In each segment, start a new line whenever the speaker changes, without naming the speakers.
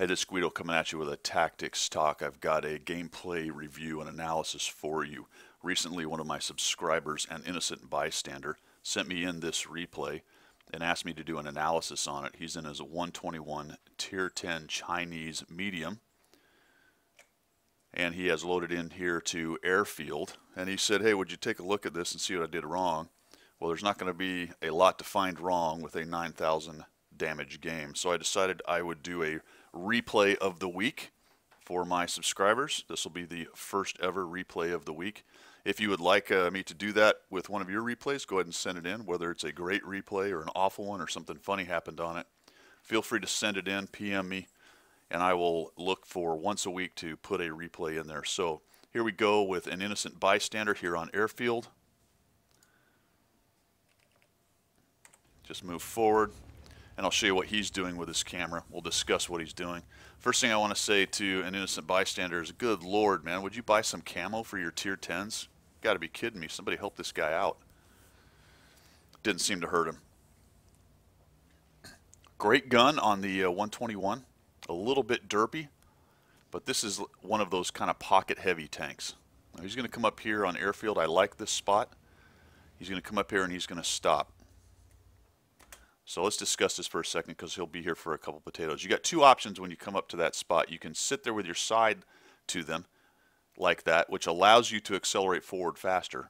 Hey, this is Guido coming at you with a tactics talk. I've got a gameplay review and analysis for you. Recently, one of my subscribers, an innocent bystander, sent me in this replay and asked me to do an analysis on it. He's in his 121 Tier 10 Chinese medium, and he has loaded in here to airfield. And he said, hey, would you take a look at this and see what I did wrong? Well, there's not going to be a lot to find wrong with a 9,000 damage game. So I decided I would do a replay of the week for my subscribers. This will be the first ever replay of the week. If you would like me to do that with one of your replays, go ahead and send it in, whether it's a great replay or an awful one or something funny happened on it. Feel free to send it in, PM me, and I will look for once a week to put a replay in there. So here we go with an innocent bystander here on airfield. Just move forward, and I'll show you what he's doing with his camera. We'll discuss what he's doing. First thing I want to say to an innocent bystander is, good Lord, man, would you buy some camo for your tier 10s? Got to be kidding me. Somebody help this guy out. Didn't seem to hurt him. Great gun on the 121. A little bit derpy, but this is one of those kind of pocket-heavy tanks. Now, he's going to come up here on airfield. I like this spot. He's going to come up here and he's going to stop. So let's discuss this for a second because he'll be here for a couple potatoes. You got two options when you come up to that spot. You can sit there with your side to them like that, which allows you to accelerate forward faster.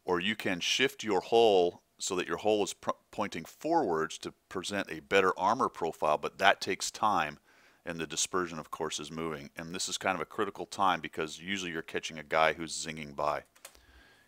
Or you can shift your hull so that your hull is pointing forwards to present a better armor profile, but that takes time, and the dispersion, of course, is moving. And this is kind of a critical time because usually you're catching a guy who's zinging by.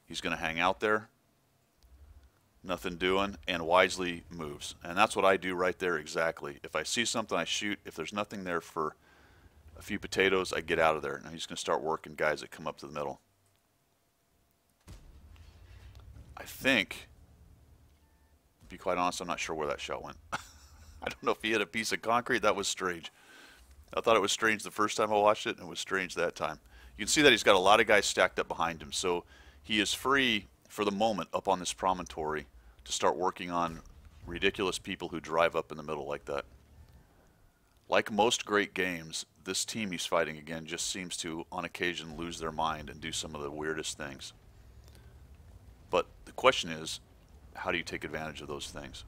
He's going to hang out there. Nothing doing, and wisely moves. And that's what I do right there exactly. If I see something, I shoot. If there's nothing there for a few potatoes, I get out of there. Now he's going to start working guys that come up to the middle. I think, to be quite honest, I'm not sure where that shot went. I don't know if he hit a piece of concrete. That was strange. I thought it was strange the first time I watched it, and it was strange that time. You can see that he's got a lot of guys stacked up behind him, so he is free for the moment up on this promontory to start working on ridiculous people who drive up in the middle like that. Like most great games, this team he's fighting again just seems to, on occasion, lose their mind and do some of the weirdest things. But the question is, how do you take advantage of those things?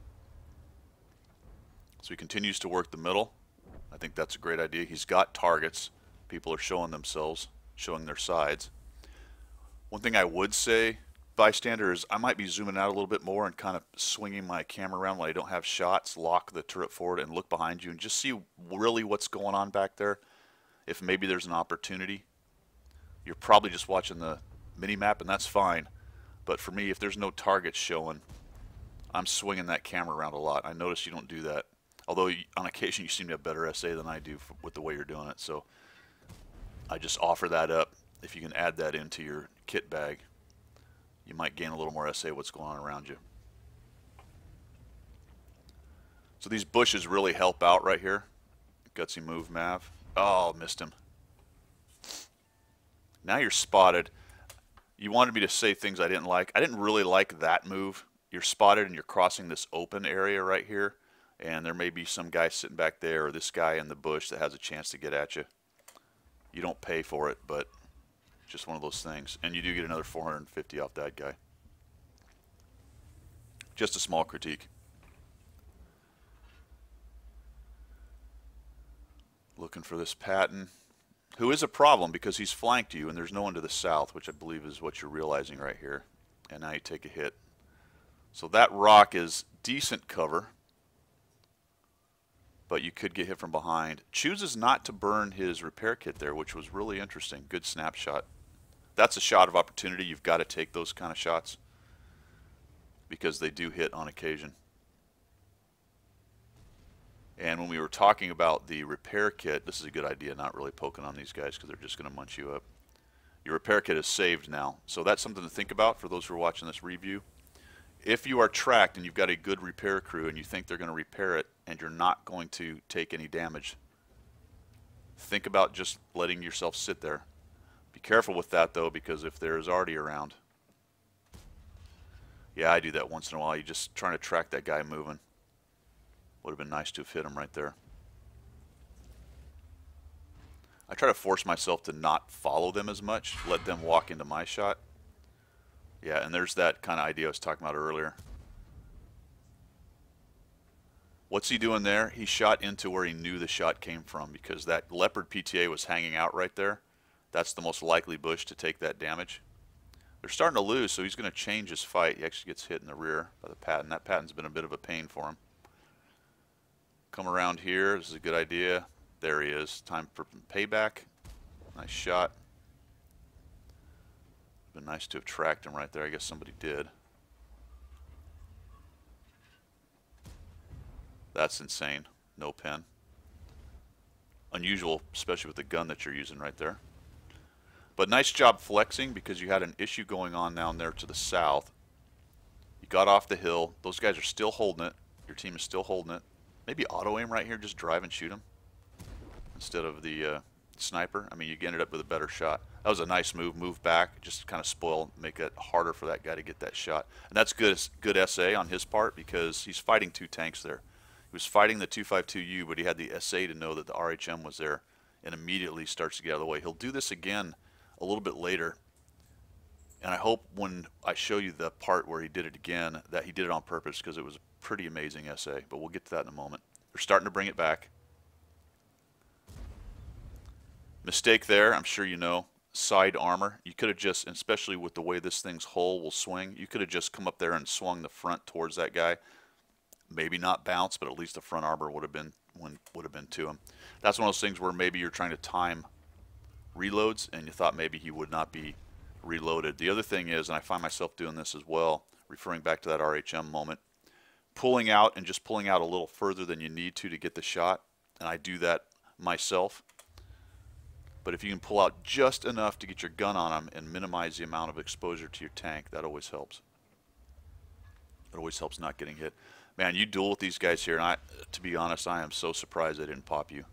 So he continues to work the middle. I think that's a great idea. He's got targets. People are showing themselves, showing their sides. One thing I would say, bystander, is I might be zooming out a little bit more and kind of swinging my camera around when I don't have shots, lock the turret forward and look behind you and just see really what's going on back there. If maybe there's an opportunity. You're probably just watching the mini-map, and that's fine. But for me, if there's no targets showing, I'm swinging that camera around a lot. I notice you don't do that. Although on occasion you seem to have better SA than I do with the way you're doing it. So I just offer that up. If you can add that into your kit bag, you might gain a little more SA what's going on around you. So these bushes really help out right here. Gutsy move, Mav. Oh, missed him. Now you're spotted. You wanted me to say things I didn't like. I didn't really like that move. You're spotted and you're crossing this open area right here. And there may be some guy sitting back there or this guy in the bush that has a chance to get at you. You don't pay for it, but just one of those things. And you do get another 450 off that guy. Just a small critique. Looking for this Patton, who is a problem because he's flanked you and there's no one to the south, which I believe is what you're realizing right here. And now you take a hit. So that rock is decent cover, but you could get hit from behind. Chooses not to burn his repair kit there, which was really interesting. Good snapshot. That's a shot of opportunity. You've got to take those kind of shots because they do hit on occasion. And when we were talking about the repair kit, this is a good idea, not really poking on these guys because they're just going to munch you up. Your repair kit is saved now. So that's something to think about for those who are watching this review. If you are tracked and you've got a good repair crew and you think they're going to repair it and you're not going to take any damage, think about just letting yourself sit there. Be careful with that though, because if there's already around. Yeah, I do that once in a while. You're just trying to track that guy moving. Would have been nice to have hit him right there. I try to force myself to not follow them as much, let them walk into my shot. Yeah, and there's that kind of idea I was talking about earlier. What's he doing there? He shot into where he knew the shot came from, because that leopard PTA was hanging out right there. That's the most likely bush to take that damage. They're starting to lose, so he's going to change his fight. He actually gets hit in the rear by the pattern. That pattern's been a bit of a pain for him. Come around here. This is a good idea. There he is. Time for payback. Nice shot. Been nice to have tracked him right there. I guess somebody did. That's insane. No pen. Unusual, especially with the gun that you're using right there. But nice job flexing, because you had an issue going on down there to the south. You got off the hill. Those guys are still holding it. Your team is still holding it. Maybe auto aim right here. Just drive and shoot him instead of the sniper. I mean, you ended up with a better shot. That was a nice move. Move back, just kind of spoil, make it harder for that guy to get that shot. And that's good SA on his part, because he's fighting two tanks there. He was fighting the 252U, but he had the SA to know that the RHM was there, and immediately starts to get out of the way. He'll do this again a little bit later, and I hope when I show you the part where he did it again that he did it on purpose, because it was a pretty amazing SA, but we'll get to that in a moment. They're starting to bring it back. Mistake there, I'm sure you know. Side armor. You could have just, especially with the way this thing's hull will swing, you could have just come up there and swung the front towards that guy. Maybe not bounce, but at least the front armor would have been to him. That's one of those things where maybe you're trying to time reloads and you thought maybe he would not be reloaded. The other thing is, and I find myself doing this as well, referring back to that RHM moment, pulling out and just pulling out a little further than you need to get the shot, and I do that myself. But if you can pull out just enough to get your gun on him and minimize the amount of exposure to your tank, that always helps. It always helps not getting hit. Man, you duel with these guys here, and to be honest, I am so surprised they didn't pop you. In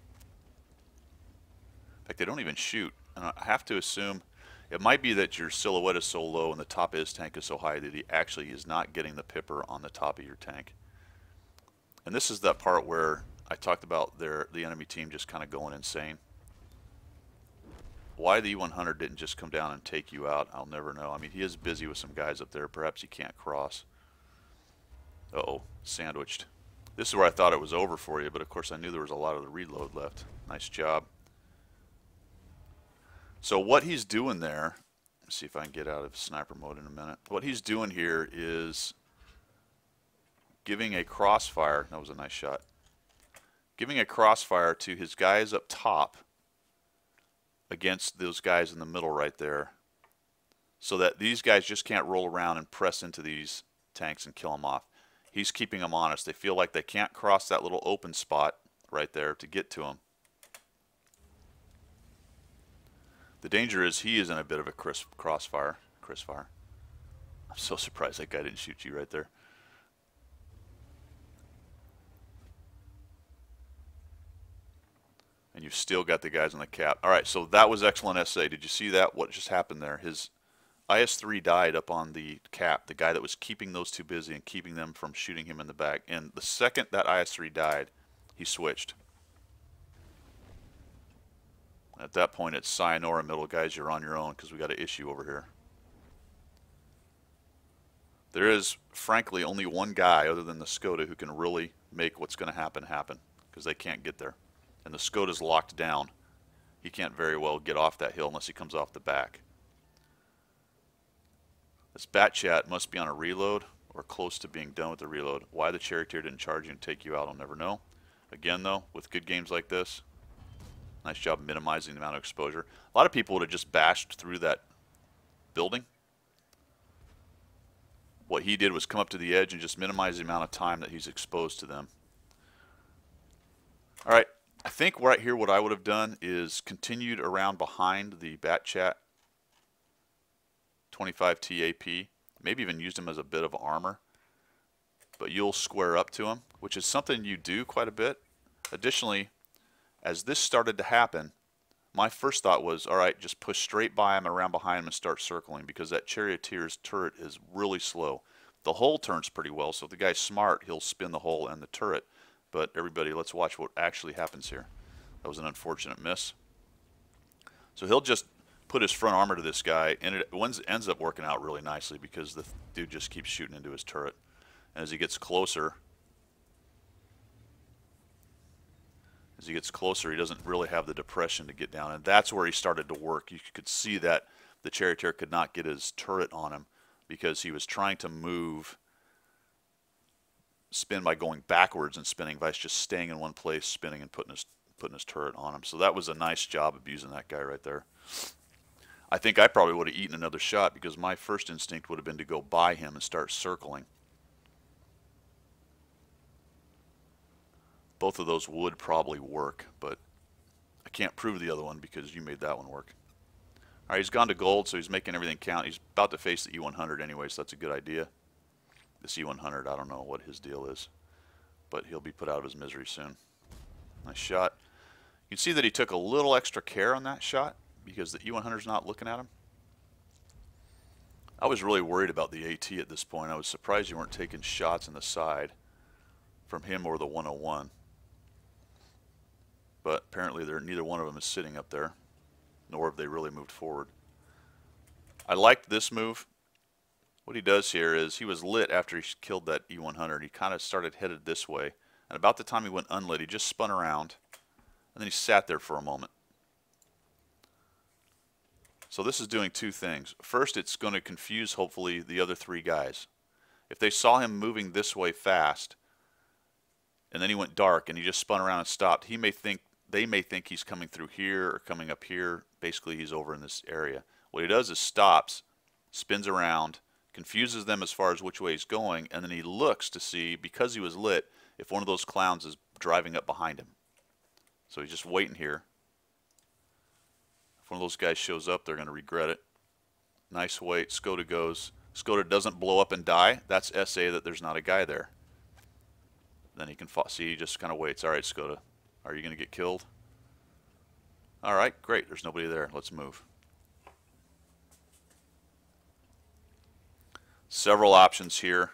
fact, they don't even shoot. And I have to assume it might be that your silhouette is so low and the top of his tank is so high that he actually is not getting the pipper on the top of your tank. And this is that part where I talked about the enemy team just kind of going insane. Why the E100 didn't just come down and take you out, I'll never know. I mean, he is busy with some guys up there. Perhaps he can't cross. Uh-oh, sandwiched. This is where I thought it was over for you, but of course I knew there was a lot of the reload left. Nice job. So what he's doing there, let's see if I can get out of sniper mode in a minute. What he's doing here is giving a crossfire. That was a nice shot. Giving a crossfire to his guys up top against those guys in the middle right there, so that these guys just can't roll around and press into these tanks and kill them off. He's keeping them honest. They feel like they can't cross that little open spot right there to get to him. The danger is he is in a bit of a crossfire. I'm so surprised that guy didn't shoot you right there. And you've still got the guys on the cap. All right, so that was excellent SA. Did you see that? What just happened there? His IS-3 died up on the cap, the guy that was keeping those two busy and keeping them from shooting him in the back. And the second that IS-3 died, he switched. At that point, it's sayonara, middle guys. You're on your own because we got an issue over here. There is, frankly, only one guy other than the Skoda who can really make what's going to happen, because they can't get there. And the Skoda's locked down. He can't very well get off that hill unless he comes off the back. This Bat Chat must be on a reload or close to being done with the reload. Why the Charioteer didn't charge you and take you out, I'll never know. Again, though, with good games like this, nice job minimizing the amount of exposure. A lot of people would have just bashed through that building. What he did was come up to the edge and just minimize the amount of time that he's exposed to them. All right, I think right here what I would have done is continued around behind the Bat Chat 25 TAP, maybe even used him as a bit of armor, but you'll square up to him, which is something you do quite a bit. Additionally, as this started to happen, my first thought was, all right, just push straight by him, around behind him, and start circling, because that Charioteer's turret is really slow. The hull turns pretty well, so if the guy's smart, he'll spin the hull and the turret. But everybody, let's watch what actually happens here. That was an unfortunate miss. So he'll just put his front armor to this guy, and it ends up working out really nicely because the dude just keeps shooting into his turret. And as he gets closer, he doesn't really have the depression to get down, and that's where he started to work. You could see that the charioteer could not get his turret on him because he was trying to spin by going backwards and spinning, by just staying in one place, spinning and putting his turret on him. So that was a nice job abusing that guy right there. I think I probably would have eaten another shot because my first instinct would have been to go by him and start circling. Both of those would probably work, but I can't prove the other one because you made that one work. All right, he's gone to gold, so he's making everything count. He's about to face the E100 anyway, so that's a good idea. This E100, I don't know what his deal is, but he'll be put out of his misery soon. Nice shot. You can see that he took a little extra care on that shot because the E100's not looking at him. I was really worried about the AT at this point. I was surprised you weren't taking shots in the side from him or the 101. But apparently neither one of them is sitting up there, nor have they really moved forward. I liked this move. What he does here is he was lit after he killed that E100. He kind of started headed this way, and about the time he went unlit, he just spun around, and then he sat there for a moment. So this is doing two things. First, it's going to confuse, hopefully, the other three guys. If they saw him moving this way fast, and then he went dark, and he just spun around and stopped, they may think he's coming through here or coming up here. Basically, he's over in this area. What he does is stops, spins around, confuses them as far as which way he's going, and then he looks to see, because he was lit, if one of those clowns is driving up behind him. So he's just waiting here. If one of those guys shows up, they're going to regret it. Nice wait. Skoda goes. Skoda doesn't blow up and die. That's SA that there's not a guy there. Then he can see, he just kind of waits. All right, Skoda. Are you going to get killed? All right, great. There's nobody there. Let's move. Several options here.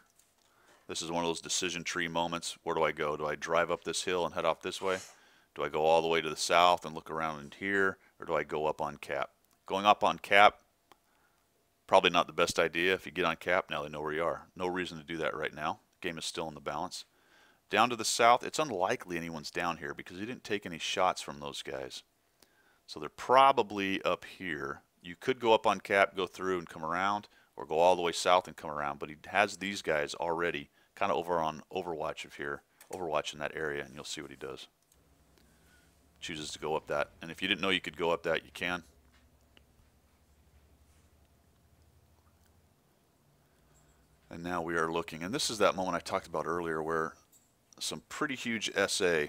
This is one of those decision tree moments. Where do I go? Do I drive up this hill and head off this way? Do I go all the way to the south and look around in here? Or do I go up on cap? Going up on cap, probably not the best idea. If you get on cap, now they know where you are. No reason to do that right now. The game is still in the balance. Down to the south, it's unlikely anyone's down here because he didn't take any shots from those guys. So they're probably up here. You could go up on cap, go through and come around, or go all the way south and come around, but he has these guys already kind of over on Overwatch of here, Overwatch in that area, and you'll see what he does. Chooses to go up that, and if you didn't know you could go up that, you can. And now we are looking, and this is that moment I talked about earlier where some pretty huge SA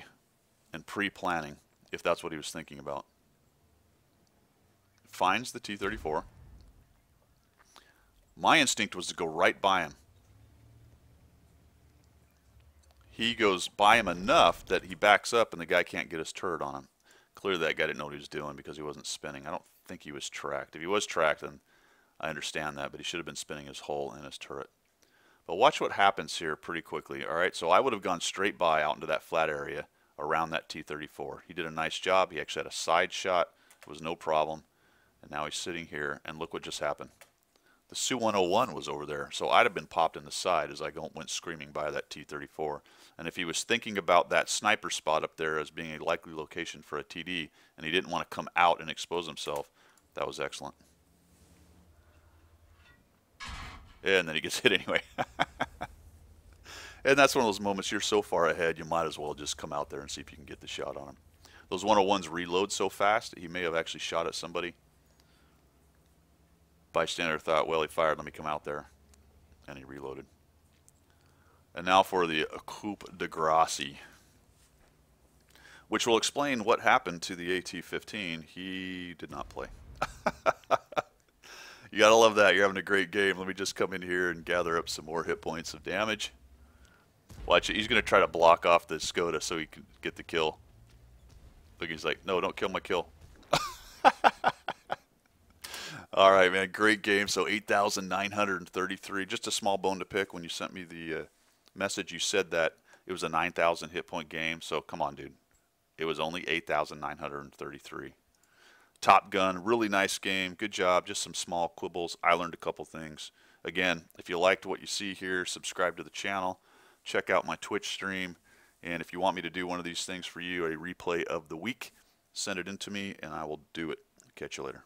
and pre-planning, if that's what he was thinking about. Finds the T-34. My instinct was to go right by him. He goes by him enough that he backs up and the guy can't get his turret on him. Clearly that guy didn't know what he was doing because he wasn't spinning. I don't think he was tracked. If he was tracked, then I understand that, but he should have been spinning his hole in his turret. But watch what happens here pretty quickly. All right, so I would have gone straight by out into that flat area around that T-34. He did a nice job. He actually had a side shot. It was no problem. And now he's sitting here, and look what just happened. The Su-101 was over there, so I'd have been popped in the side as I went screaming by that T-34. And if he was thinking about that sniper spot up there as being a likely location for a TD, and he didn't want to come out and expose himself, that was excellent. And then he gets hit anyway. And that's one of those moments, you're so far ahead, you might as well just come out there and see if you can get the shot on him. Those 101s reload so fast, he may have actually shot at somebody. Bystander thought, well, he fired, let me come out there. And he reloaded. And now for the coup de grace, which will explain what happened to the AT-15. He did not play. You gotta love that. You're having a great game. Let me just come in here and gather up some more hit points of damage. Watch it. He's gonna try to block off the Skoda so he can get the kill. Look, he's like, no, don't kill my kill. All right, man, great game. So 8,933. Just a small bone to pick. When you sent me the message, you said that it was a 9,000 hit point game. So come on, dude. It was only 8,933. Top Gun, really nice game. Good job. Just some small quibbles. I learned a couple things. Again, if you liked what you see here, subscribe to the channel. Check out my Twitch stream. And if you want me to do one of these things for you, a replay of the week, send it in to me and I will do it. Catch you later.